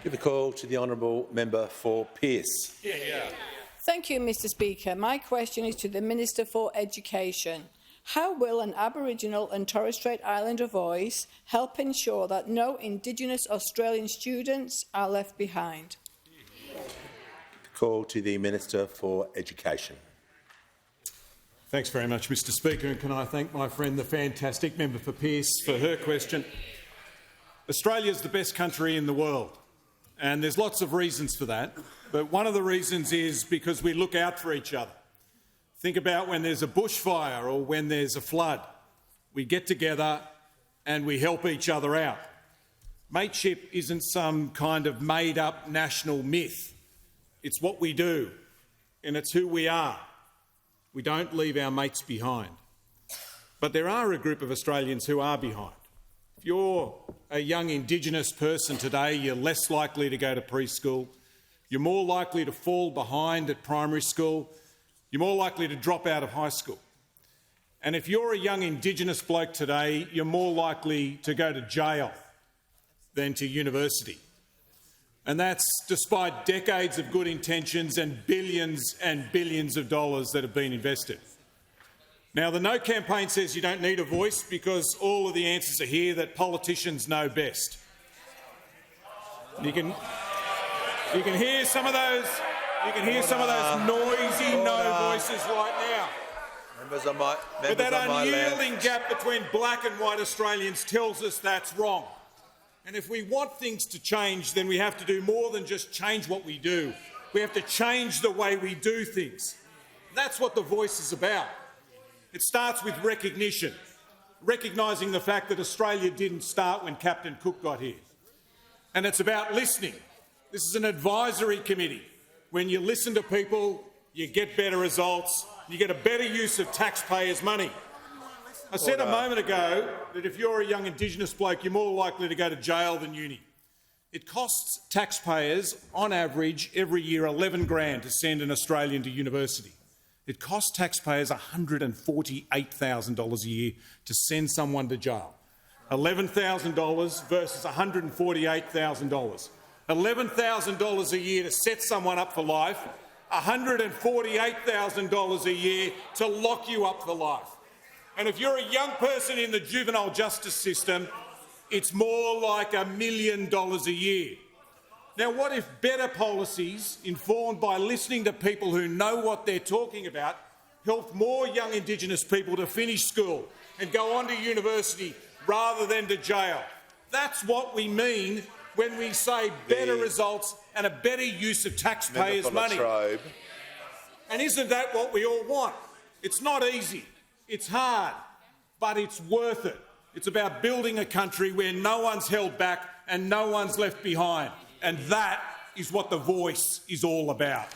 Give the call to the honourable member for Pearce. Thank you, Mr Speaker. My question is to the Minister for Education. How will an Aboriginal and Torres Strait Islander voice help ensure that no Indigenous Australian students are left behind? Call to the Minister for Education. Thanks very much, Mr Speaker, and can I thank my friend, the fantastic member for Pearce, for her question. Australia is the best country in the world, and there's lots of reasons for that, but one of the reasons is because we look out for each other. Think about when there's a bushfire or when there's a flood. We get together and we help each other out. Mateship isn't some kind of made-up national myth. It's what we do, and it's who we are. We don't leave our mates behind. But there are a group of Australians who are behind. If you're a young Indigenous person today, you're less likely to go to preschool. You're more likely to fall behind at primary school. You're more likely to drop out of high school. And if you're a young Indigenous bloke today, you're more likely to go to jail than to university. And that's despite decades of good intentions and billions of dollars that have been invested. Now, the No campaign says you don't need a voice because all of the answers are here, that politicians know best. You can hear some of those. You can hear some of those noisy no voices right now. But that unyielding gap between black and white Australians tells us that's wrong. And if we want things to change, then we have to do more than just change what we do. We have to change the way we do things. That's what the voice is about. It starts with recognition, recognising the fact that Australia didn't start when Captain Cook got here. And it's about listening. This is an advisory committee. When you listen to people, you get better results, you get a better use of taxpayers' money. I said a moment ago that if you're a young Indigenous bloke, you're more likely to go to jail than uni. It costs taxpayers, on average, every year 11 grand to send an Australian to university. It costs taxpayers $148,000 a year to send someone to jail. $11,000 versus $148,000. $11,000 a year to set someone up for life, $148,000 a year to lock you up for life. And if you're a young person in the juvenile justice system, it's more like $1 million a year. Now, what if better policies, informed by listening to people who know what they're talking about, helped more young Indigenous people to finish school and go on to university rather than to jail? That's what we mean when we say better results and a better use of taxpayers' money. And isn't that what we all want? It's not easy, it's hard, but it's worth it. It's about building a country where no one's held back and no one's left behind. And that is what the voice is all about.